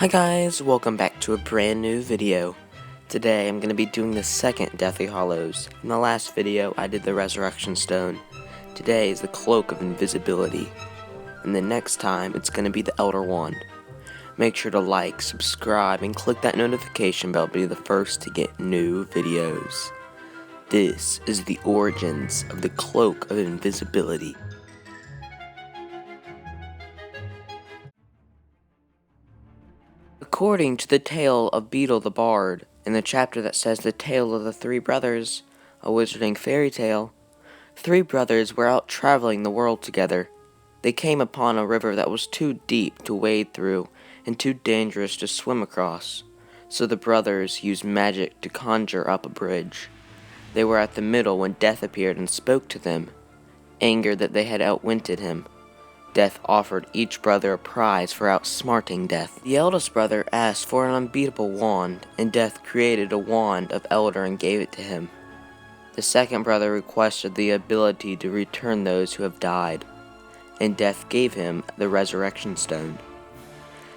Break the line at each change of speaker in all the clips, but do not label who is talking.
Hi guys, welcome back to a brand new video. Today I'm going to be doing the second Deathly Hallows. In the last video I did the Resurrection Stone. Today is the Cloak of Invisibility. And the next time it's going to be the Elder Wand. Make sure to like, subscribe, and click that notification bell to be the first to get new videos. This is the origins of the Cloak of Invisibility. According to the tale of Beetle the Bard, in the chapter that says the tale of the three brothers, a wizarding fairy tale, three brothers were out traveling the world together. They came upon a river that was too deep to wade through and too dangerous to swim across, so the brothers used magic to conjure up a bridge. They were at the middle when Death appeared and spoke to them, angered that they had outwitted him. Death offered each brother a prize for outsmarting Death. The eldest brother asked for an unbeatable wand, and Death created a wand of Elder and gave it to him. The second brother requested the ability to return those who have died, and Death gave him the Resurrection Stone.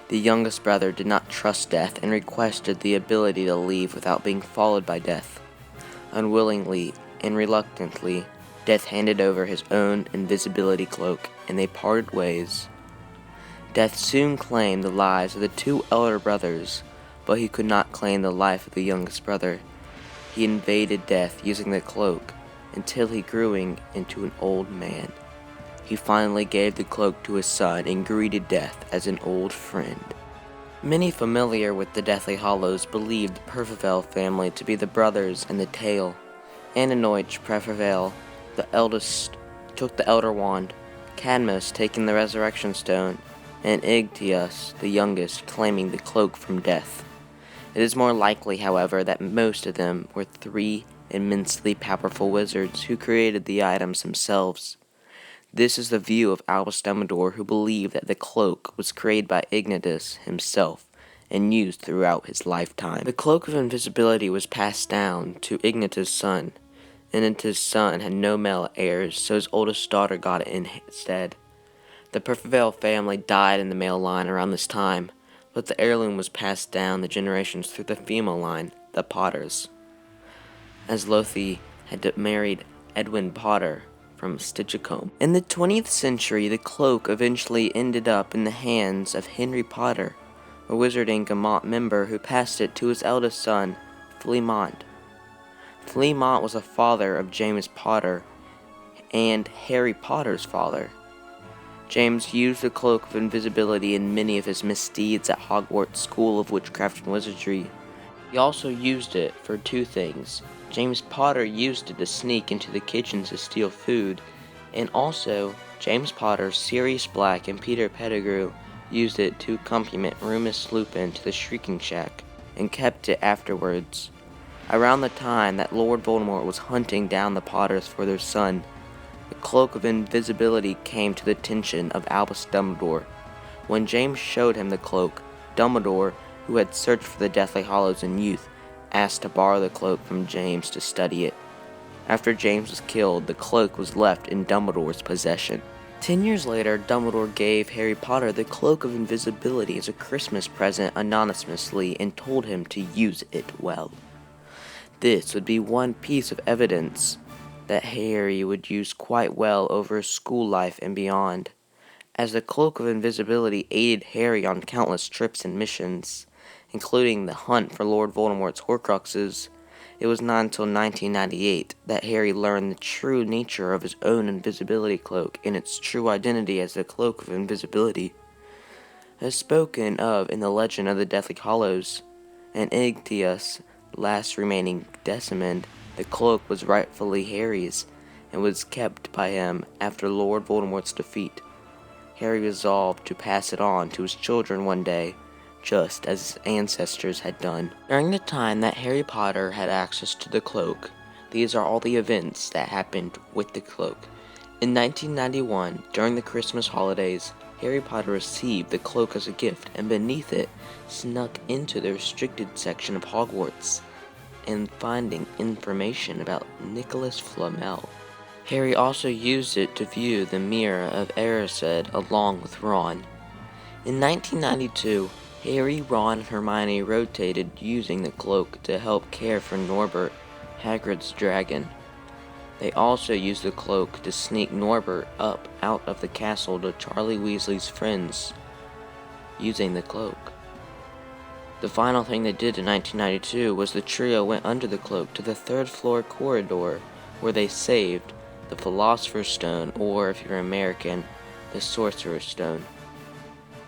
The youngest brother did not trust Death and requested the ability to leave without being followed by Death. Unwillingly and reluctantly, Death handed over his own invisibility cloak, and they parted ways. Death soon claimed the lives of the two elder brothers, but he could not claim the life of the youngest brother. He invaded Death using the cloak until he grew into an old man. He finally gave the cloak to his son and greeted Death as an old friend. Many familiar with the Deathly Hallows believed the Percival family to be the brothers in the tale. Ananoich Percival, the eldest, took the Elder Wand, Cadmus taking the Resurrection Stone, and Igtius, the youngest, claiming the cloak from Death. It is more likely, however, that most of them were three immensely powerful wizards who created the items themselves. This is the view of Albus Dumbledore, who believed that the cloak was created by Ignitus himself and used throughout his lifetime. The Cloak of Invisibility was passed down to Ignitus' son. Ignitus' son had no male heirs, so his oldest daughter got it instead. The Percival family died in the male line around this time, but the heirloom was passed down the generations through the female line, the Potters, as Lothian had married Edwin Potter from Stitchcombe. In the 20th century, the cloak eventually ended up in the hands of Henry Potter, a Wizarding Gamont member who passed it to his eldest son, Fleamont. Fleamont was a father of James Potter and Harry Potter's father. James used the Cloak of Invisibility in many of his misdeeds at Hogwarts School of Witchcraft and Wizardry. He also used it for two things. James Potter used it to sneak into the kitchen to steal food, and also James Potter, Sirius Black, and Peter Pettigrew used it to accompany Remus Lupin to the Shrieking Shack, and kept it afterwards. Around the time that Lord Voldemort was hunting down the Potters for their son, the Cloak of Invisibility came to the attention of Albus Dumbledore. When James showed him the cloak, Dumbledore, who had searched for the Deathly Hallows in youth, asked to borrow the cloak from James to study it. After James was killed, the cloak was left in Dumbledore's possession. 10 years later, Dumbledore gave Harry Potter the Cloak of Invisibility as a Christmas present anonymously and told him to use it well. This would be one piece of evidence that Harry would use quite well over his school life and beyond, as the Cloak of Invisibility aided Harry on countless trips and missions, including the hunt for Lord Voldemort's Horcruxes. It was not until 1998 that Harry learned the true nature of his own invisibility cloak and its true identity as the Cloak of Invisibility. As spoken of in the legend of the Deathly Hallows, and Igtius' last remaining Decimand, the cloak was rightfully Harry's and was kept by him after Lord Voldemort's defeat. Harry resolved to pass it on to his children one day, just as his ancestors had done. During the time that Harry Potter had access to the cloak, these are all the events that happened with the cloak. In 1991, during the Christmas holidays, Harry Potter received the cloak as a gift, and beneath it, snuck into the restricted section of Hogwarts, and finding information about Nicholas Flamel. Harry also used it to view the Mirror of Erised along with Ron. In 1992, Harry, Ron, and Hermione rotated using the cloak to help care for Norbert, Hagrid's dragon. They also used the cloak to sneak Norbert up out of the castle to Charlie Weasley's friends using the cloak. The final thing they did in 1992 was the trio went under the cloak to the third floor corridor where they saved the Philosopher's Stone, or if you're American, the Sorcerer's Stone.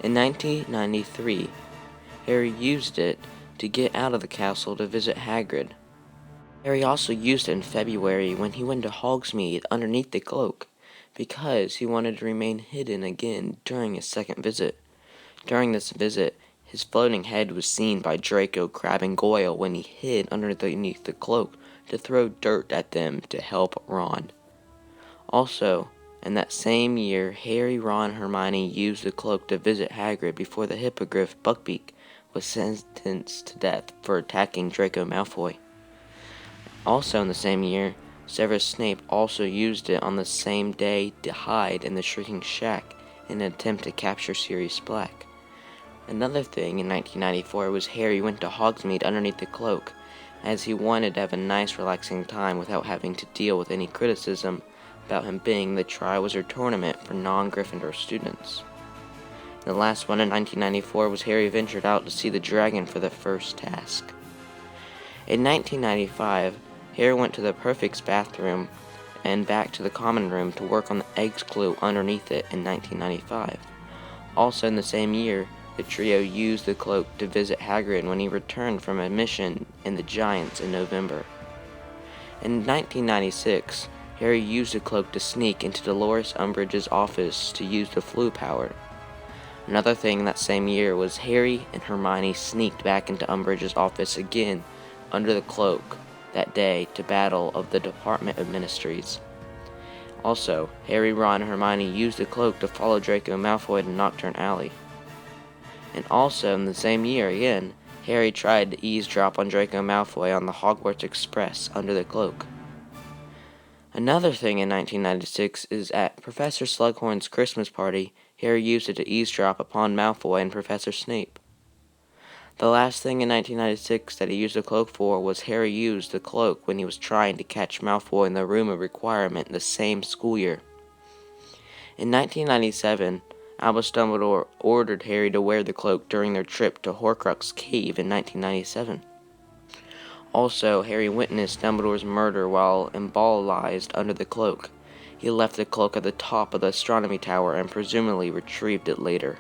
In 1993, Harry used it to get out of the castle to visit Hagrid. Harry also used it in February when he went to Hogsmeade underneath the cloak, because he wanted to remain hidden again during his second visit. During this visit, his floating head was seen by Draco, Crabbe, and Goyle when he hid underneath the cloak to throw dirt at them to help Ron. Also, in that same year, Harry, Ron, and Hermione used the cloak to visit Hagrid before the hippogriff Buckbeak was sentenced to death for attacking Draco Malfoy. Also in the same year, Severus Snape also used it on the same day to hide in the Shrieking Shack in an attempt to capture Sirius Black. Another thing in 1994 was Harry went to Hogsmeade underneath the cloak, as he wanted to have a nice relaxing time without having to deal with any criticism about him being the Triwizard Tournament for non-Gryffindor students. The last one in 1994 was Harry ventured out to see the dragon for the first task. In 1995, Harry went to the Perfect's bathroom and back to the common room to work on the Egg's clue underneath it in 1995. Also in the same year, the trio used the cloak to visit Hagrid when he returned from a mission in the Giants in November. In 1996, Harry used the cloak to sneak into Dolores Umbridge's office to use the Floo power. Another thing that same year was Harry and Hermione sneaked back into Umbridge's office again under the cloak that day to battle of the Department of Ministries. Also, Harry, Ron, and Hermione used the cloak to follow Draco Malfoy to Knockturn Alley. And also in the same year again, Harry tried to eavesdrop on Draco Malfoy on the Hogwarts Express under the cloak. Another thing in 1996 is at Professor Slughorn's Christmas party, Harry used it to eavesdrop upon Malfoy and Professor Snape. The last thing in 1996 that he used the cloak for was Harry used the cloak when he was trying to catch Malfoy in the Room of Requirement the same school year. In 1997, Albus Dumbledore ordered Harry to wear the cloak during their trip to Horcrux Cave in 1997. Also, Harry witnessed Dumbledore's murder while embolised under the cloak. He left the cloak at the top of the astronomy tower and presumably retrieved it later.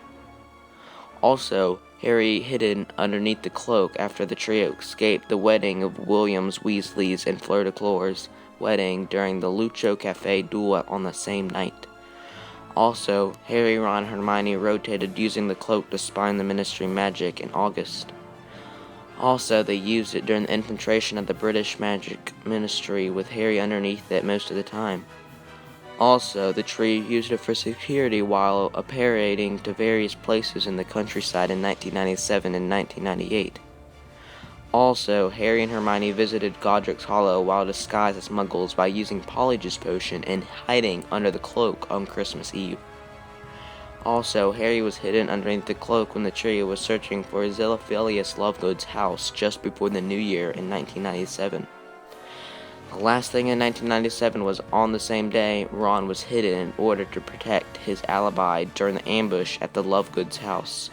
Also, Harry hidden underneath the cloak after the trio escaped the wedding of Williams Weasley's and Fleur de Cour's wedding during the Lucho Cafe duel on the same night. Also, Harry, Ron, and Hermione rotated using the cloak to spy on the Ministry magic in August. Also, they used it during the infiltration of the British Magic Ministry with Harry underneath it most of the time. Also, the trio used it for security while apparating to various places in the countryside in 1997 and 1998. Also, Harry and Hermione visited Godric's Hollow while disguised as Muggles by using Polyjuice Potion and hiding under the cloak on Christmas Eve. Also, Harry was hidden underneath the cloak when the trio was searching for Xenophilius Lovegood's house just before the New Year in 1997. The last thing in 1997 was on the same day, Ron was hidden in order to protect his alibi during the ambush at the Lovegood's house.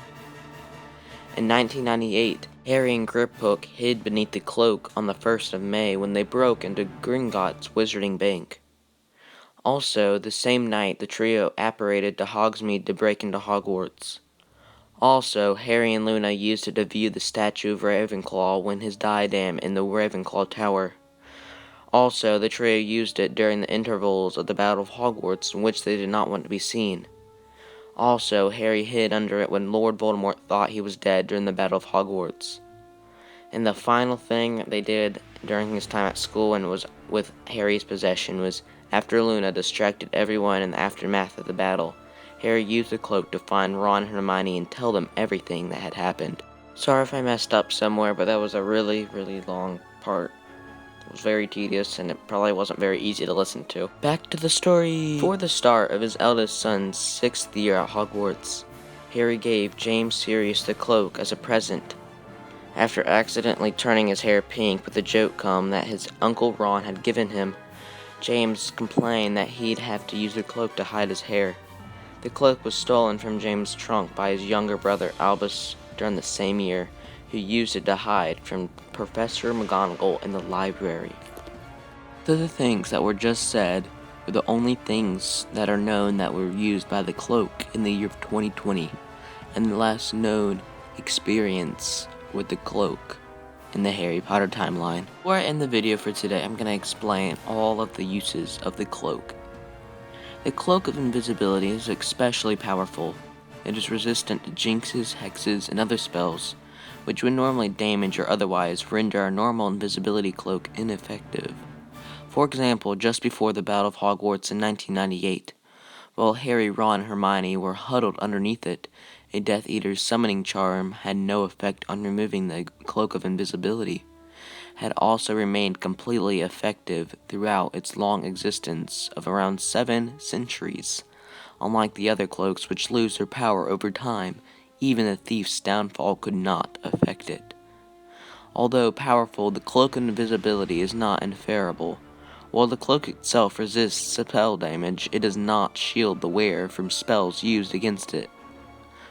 In 1998, Harry and Griphook hid beneath the cloak on the 1st of May when they broke into Gringotts Wizarding Bank. Also, the same night, the trio apparated to Hogsmeade to break into Hogwarts. Also, Harry and Luna used it to view the statue of Ravenclaw when his diadem in the Ravenclaw Tower. Also, the trio used it during the intervals of the Battle of Hogwarts, in which they did not want to be seen. Also, Harry hid under it when Lord Voldemort thought he was dead during the Battle of Hogwarts. And the final thing they did during his time at school and was with Harry's possession was, after Luna distracted everyone in the aftermath of the battle, Harry used the cloak to find Ron and Hermione and tell them everything that had happened. Sorry if I messed up somewhere, but that was a really, really long part. It was very tedious, and it probably wasn't very easy to listen to. Back to the story! For the start of his eldest son's 6th year at Hogwarts, Harry gave James Sirius the cloak as a present. After accidentally turning his hair pink with a joke comb that his Uncle Ron had given him, James complained that he'd have to use the cloak to hide his hair. The cloak was stolen from James' trunk by his younger brother Albus during the same year, who used it to hide from Professor McGonagall in the library. The things that were just said were the only things that are known that were used by the cloak in the year of 2020, and the last known experience with the cloak in the Harry Potter timeline. Before I end the video for today, I'm going to explain all of the uses of the cloak. The Cloak of Invisibility is especially powerful. It is resistant to jinxes, hexes, and other spells, which would normally damage or otherwise render our normal invisibility cloak ineffective. For example, just before the Battle of Hogwarts in 1998, while Harry, Ron, and Hermione were huddled underneath it, a Death Eater's summoning charm had no effect on removing the Cloak of Invisibility, had also remained completely effective throughout its long existence of around 7 centuries. Unlike the other cloaks which lose their power over time, even the thief's downfall could not affect it. Although powerful, the Cloak of Invisibility is not infallible. While the cloak itself resists spell damage, it does not shield the wearer from spells used against it.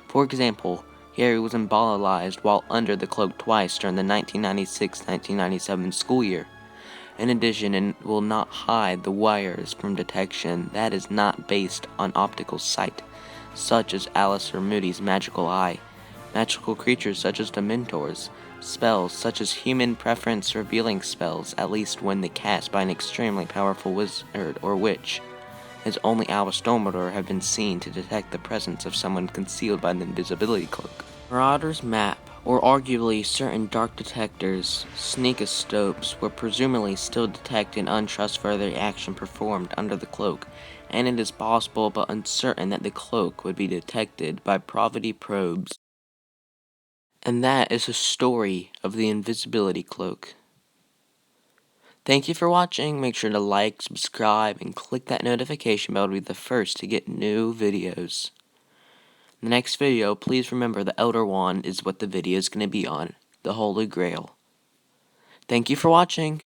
For example, Harry was immortalized while under the cloak twice during the 1996-1997 school year. In addition, it will not hide the wires from detection that is not based on optical sight, such as Alistair Moody's magical eye, magical creatures such as Dementors, spells such as human preference revealing spells, at least when they cast by an extremely powerful wizard or witch, as only Albus Dumbledore have been seen to detect the presence of someone concealed by the invisibility cloak. Marauder's map, or arguably certain dark detectors, sneakoscopes, were presumably still detecting untrustworthy action performed under the cloak, and it is possible but uncertain that the cloak would be detected by Provity probes. And that is the story of the invisibility cloak. Thank you for watching. Make sure to like, subscribe, and click that notification bell to be the first to get new videos. In the next video, please remember the Elder Wand is what the video is going to be on, the Holy Grail. Thank you for watching.